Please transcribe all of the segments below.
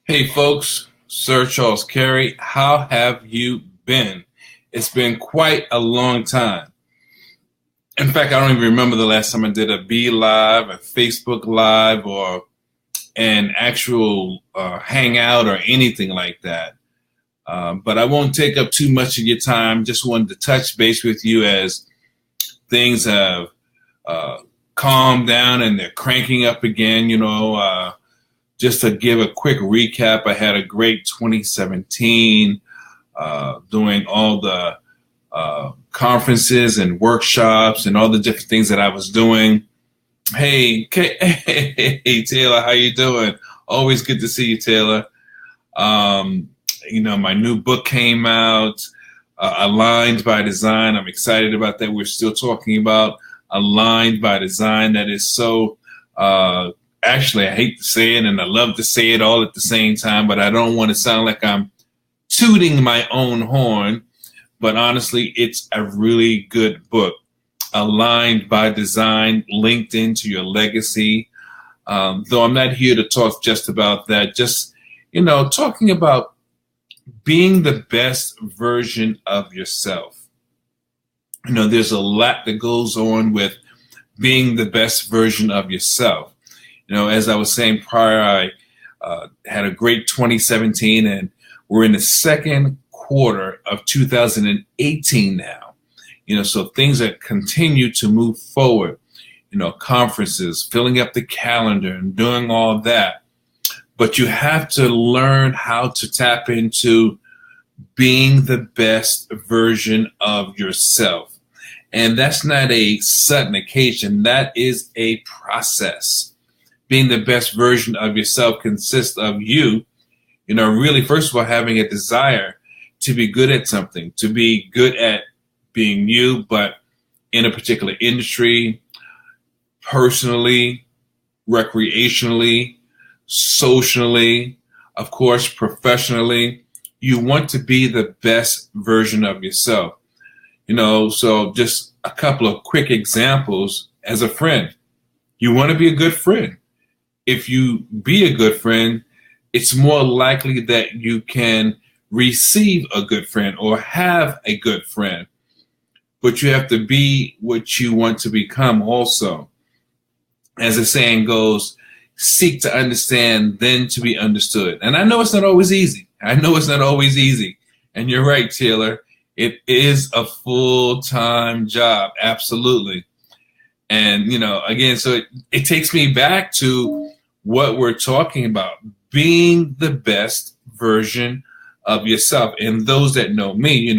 Hey folks, Sir Charles Cary, how have you been? It's been quite a long time. In fact, I don't even remember the last time I did a B Live, a Facebook Live, or an actual hangout or anything like that. But I won't take up too much of your time. Just wanted to touch base with you as things have uh, calmed down and they're cranking up again. Just to give a quick recap, I had a great 2017 doing all the conferences and workshops and all the different things that I was doing. Hey, Taylor, how you doing? Always good to see you, Taylor. My new book came out, Aligned by Design. I'm excited about that. We're still talking about Aligned by Design. That is so actually, I hate to say it and I love to say it all at the same time, but I don't want to sound like I'm tooting my own horn. But honestly, it's a really good book. Aligned by Design, linked into your legacy. Though I'm not here to talk just about that, just, talking about being the best version of yourself. There's a lot that goes on with being the best version of yourself. As I was saying prior, I had a great 2017, and we're in the second quarter of 2018 now. So things that continue to move forward, conferences, filling up the calendar and doing all that. But you have to learn how to tap into being the best version of yourself. And that's not a sudden occasion. That is a process. Being the best version of yourself consists of you, really, first of all, having a desire to be good at something, to be good at being you, but in a particular industry, personally, recreationally, socially, of course, professionally. You want to be the best version of yourself. So just a couple of quick examples as a friend. You want to be a good friend. If you be a good friend, it's more likely that you can receive a good friend or have a good friend. But you have to be what you want to become also. As the saying goes, seek to understand, then to be understood. And I know it's not always easy. And you're right, Taylor. It is a full-time job. Absolutely. And, again, so it takes me back to what we're talking about, being the best version of yourself. And those that know me,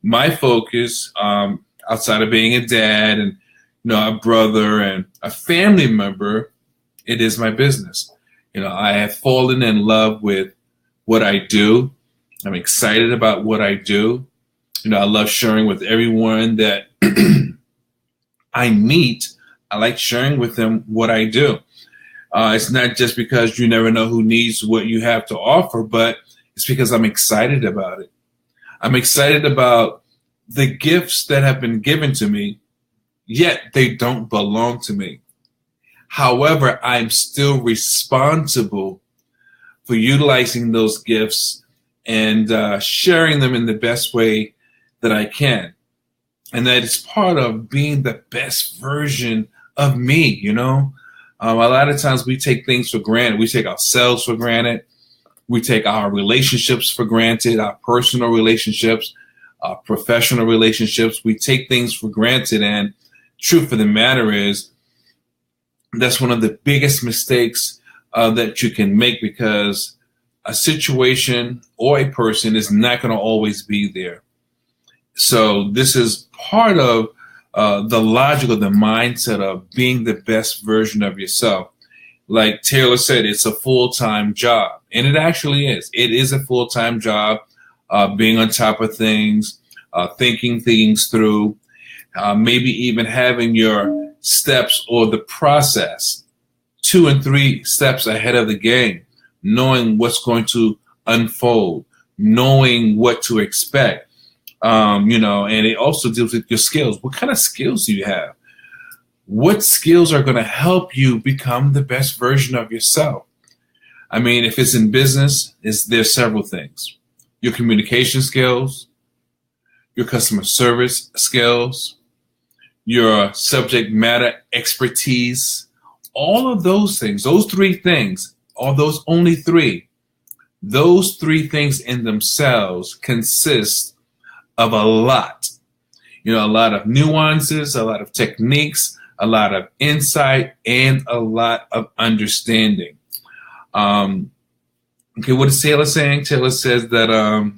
my focus, outside of being a dad and, a brother and a family member, it is my business. I have fallen in love with what I do. I'm excited about what I do. I love sharing with everyone that I meet. I like sharing with them what I do. It's not just because you never know who needs what you have to offer, but it's because I'm excited about it. I'm excited about the gifts that have been given to me, yet they don't belong to me. However, I'm still responsible for utilizing those gifts and sharing them in the best way that I can. And that is part of being the best version of me, A lot of times we take things for granted. We take ourselves for granted. We take our relationships for granted, our personal relationships, our professional relationships. We take things for granted. And truth of the matter is, that's one of the biggest mistakes that you can make, because a situation or a person is not going to always be there. So this is part of the logic of the mindset of being the best version of yourself. Like Taylor said, it's a full-time job. And it actually is. It is a full-time job, being on top of things, thinking things through, maybe even having your steps or the process 2 and 3 steps ahead of the game, knowing what's going to unfold, knowing what to expect. And it also deals with your skills. What kind of skills do you have? What skills are going to help you become the best version of yourself? I mean, if it's in business, there's several things. Your communication skills, your customer service skills, your subject matter expertise, all of those things, those three things, or those only three, those three things in themselves consist of a lot. A lot of nuances, a lot of techniques, a lot of insight, and a lot of understanding. Okay, what is Taylor saying? Taylor says that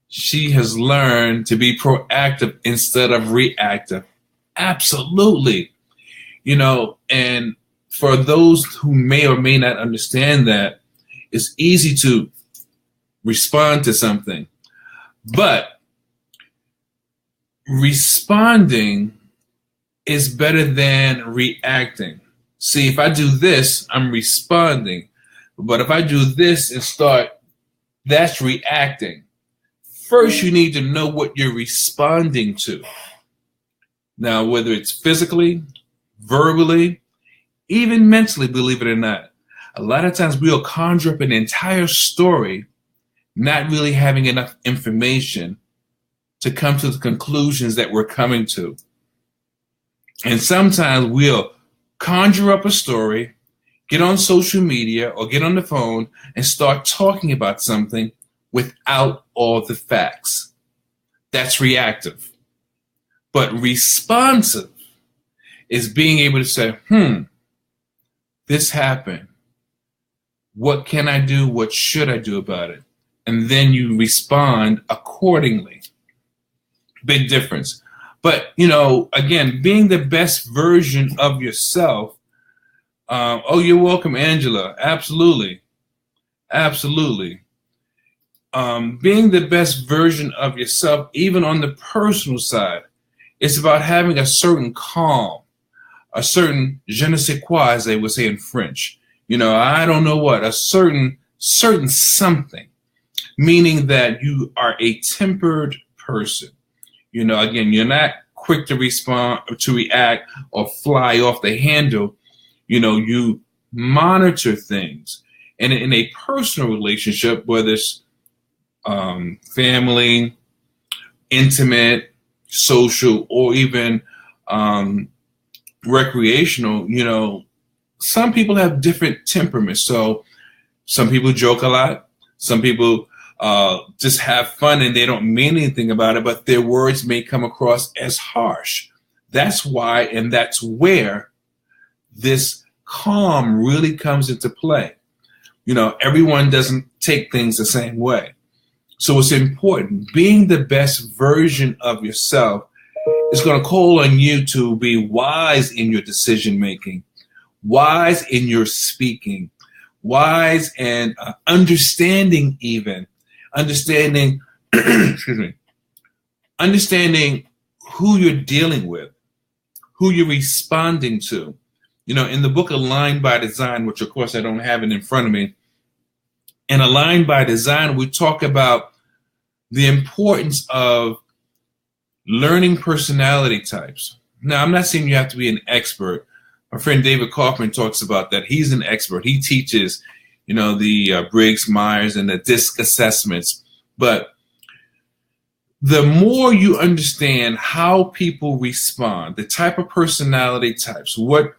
she has learned to be proactive instead of reactive. Absolutely. And for those who may or may not understand that, it's easy to respond to something. But responding is better than reacting. See, if I do this, I'm responding. But if I do this and start, that's reacting. First, you need to know what you're responding to. Now, whether it's physically, verbally, even mentally, believe it or not, a lot of times we'll conjure up an entire story, not really having enough information to come to the conclusions that we're coming to. And sometimes we'll conjure up a story, get on social media or get on the phone and start talking about something without all the facts. That's reactive. But responsive is being able to say, this happened. What can I do? What should I do about it? And then you respond accordingly. Big difference. But, again, being the best version of yourself. Oh, you're welcome, Angela. Absolutely. Absolutely. Being the best version of yourself, even on the personal side, it's about having a certain calm, a certain je ne sais quoi, as they would say in French. I don't know what, a certain something, meaning that you are a tempered person. Again, you're not quick to respond or to react or fly off the handle. You monitor things. And in a personal relationship, whether it's family, intimate, social, or even recreational, some people have different temperaments. So some people joke a lot. Some people just have fun and they don't mean anything about it, but their words may come across as harsh. That's why, and that's where this calm really comes into play. Everyone doesn't take things the same way. So it's important. Being the best version of yourself is going to call on you to be wise in your decision making, wise in your speaking, wise and understanding excuse me, understanding who you're dealing with, who you're responding to. In the book Aligned by Design, which of course I don't have it in front of me, in Aligned by Design, we talk about the importance of learning personality types. Now, I'm not saying you have to be an expert. My friend David Kaufman talks about that. He's an expert. He teaches, the Briggs, Myers, and the DISC assessments. But the more you understand how people respond, the type of personality types, what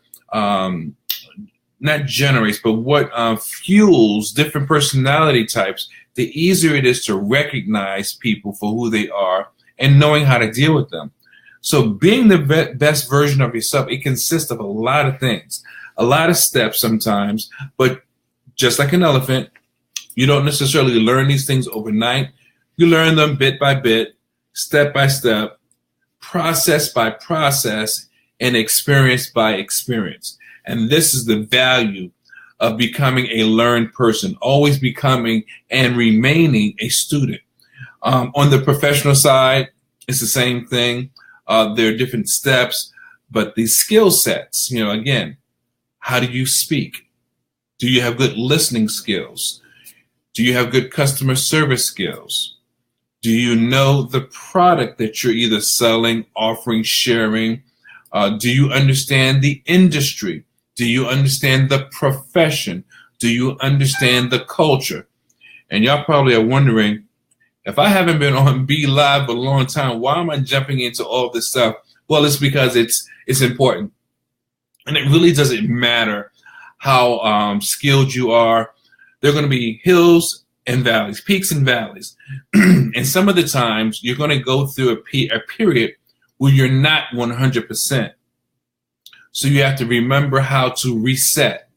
not generates, but what fuels different personality types, the easier it is to recognize people for who they are and knowing how to deal with them. So being the best version of yourself, it consists of a lot of things, a lot of steps sometimes, but just like an elephant, you don't necessarily learn these things overnight. You learn them bit by bit, step by step, process by process, and experience by experience. And this is the value of becoming a learned person, always becoming and remaining a student. On the professional side, it's the same thing. There are different steps, but the skill sets, again, how do you speak? Do you have good listening skills? Do you have good customer service skills? Do you know the product that you're either selling, offering, sharing? Do you understand the industry? Do you understand the profession? Do you understand the culture? And y'all probably are wondering, if I haven't been on Be Live for a long time, why am I jumping into all this stuff? Well, it's because it's important. And it really doesn't matter how skilled you are. There are going to be hills and valleys, peaks and valleys. And some of the times you're going to go through a period where you're not 100%. So you have to remember how to reset.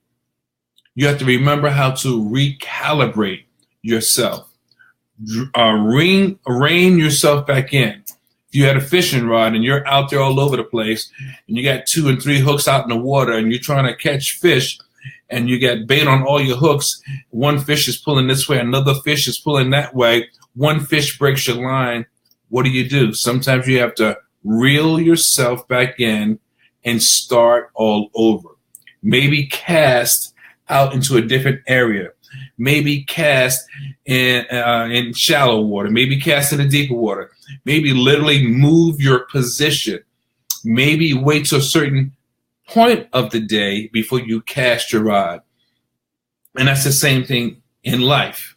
You have to remember how to recalibrate yourself. Rein yourself back in. If you had a fishing rod and you're out there all over the place and you got 2 and 3 hooks out in the water and you're trying to catch fish and you got bait on all your hooks, one fish is pulling this way, another fish is pulling that way, one fish breaks your line, what do? Sometimes you have to reel yourself back in and start all over. Maybe cast out into a different area. Maybe cast in shallow water. Maybe cast in the deeper water. Maybe literally move your position. Maybe wait to a certain point of the day before you cast your rod. And that's the same thing in life.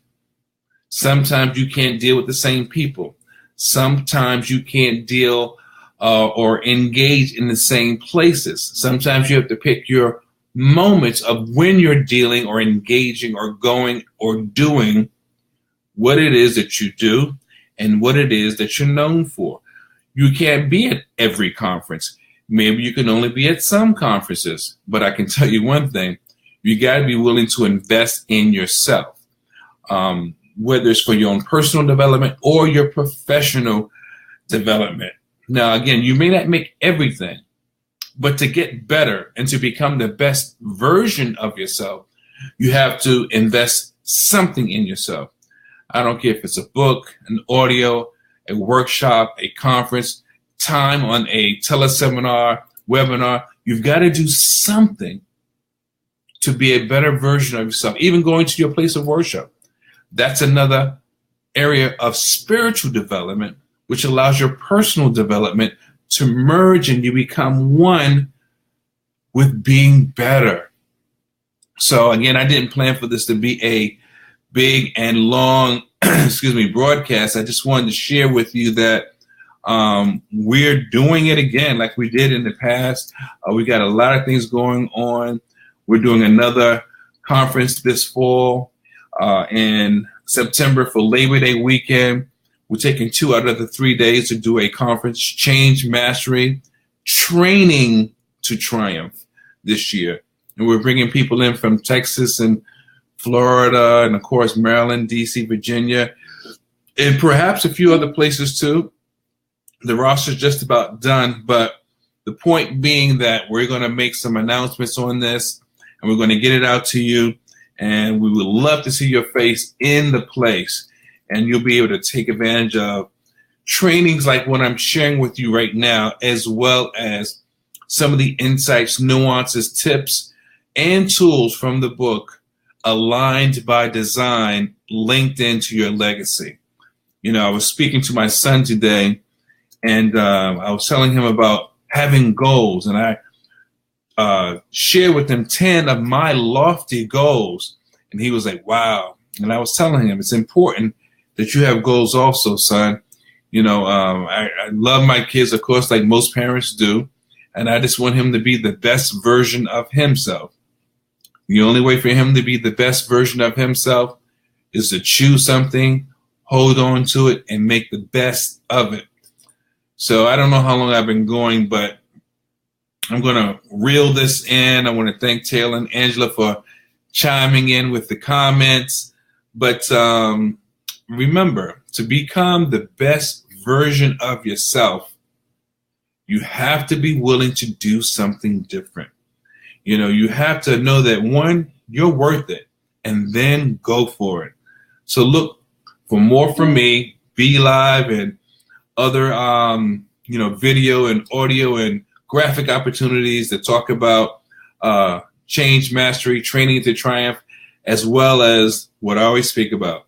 Sometimes you can't deal with the same people. Sometimes you can't deal or engage in the same places. Sometimes you have to pick your moments of when you're dealing or engaging or going or doing what it is that you do and what it is that you're known for. You can't be at every conference. Maybe you can only be at some conferences, but I can tell you one thing, you got to be willing to invest in yourself, whether it's for your own personal development or your professional development. Now, again, you may not make everything, but to get better and to become the best version of yourself, you have to invest something in yourself. I don't care if it's a book, an audio, a workshop, a conference, time on a teleseminar, webinar. You've got to do something to be a better version of yourself, even going to your place of worship. That's another area of spiritual development, which allows your personal development to merge and you become one with being better. So again, I didn't plan for this to be a big and long, broadcast. I just wanted to share with you that we're doing it again like we did in the past. We got a lot of things going on. We're doing another conference this fall in September for Labor Day weekend. We're taking 2 out of the 3 days to do a conference, Change Mastery, Training to Triumph this year. And we're bringing people in from Texas and Florida and, of course, Maryland, D.C., Virginia, and perhaps a few other places too. The roster's just about done, but the point being that we're going to make some announcements on this and we're going to get it out to you, and we would love to see your face in the place. And you'll be able to take advantage of trainings like what I'm sharing with you right now, as well as some of the insights, nuances, tips, and tools from the book, Aligned by Design, linked into your legacy. You know, I was speaking to my son today, and I was telling him about having goals, and I shared with him 10 of my lofty goals, and he was like, wow. And I was telling him it's important that you have goals also, son. You know, I love my kids, of course, like most parents do. And I just want him to be the best version of himself. The only way for him to be the best version of himself is to choose something, hold on to it, and make the best of it. So I don't know how long I've been going, but I'm going to reel this in. I want to thank Taylor and Angela for chiming in with the comments. But remember, to become the best version of yourself, you have to be willing to do something different. You know, you have to know that, one, you're worth it, and then go for it. So look for more from me, Be Live, and other, video and audio and graphic opportunities that talk about change, mastery, training to triumph, as well as what I always speak about.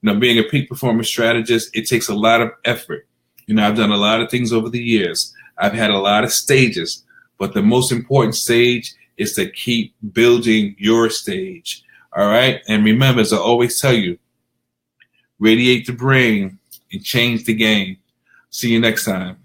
You know, being a peak performance strategist, it takes a lot of effort. You know, I've done a lot of things over the years. I've had a lot of stages, but the most important stage is to keep building your stage. All right. And remember, as I always tell you, radiate the brain and change the game. See you next time.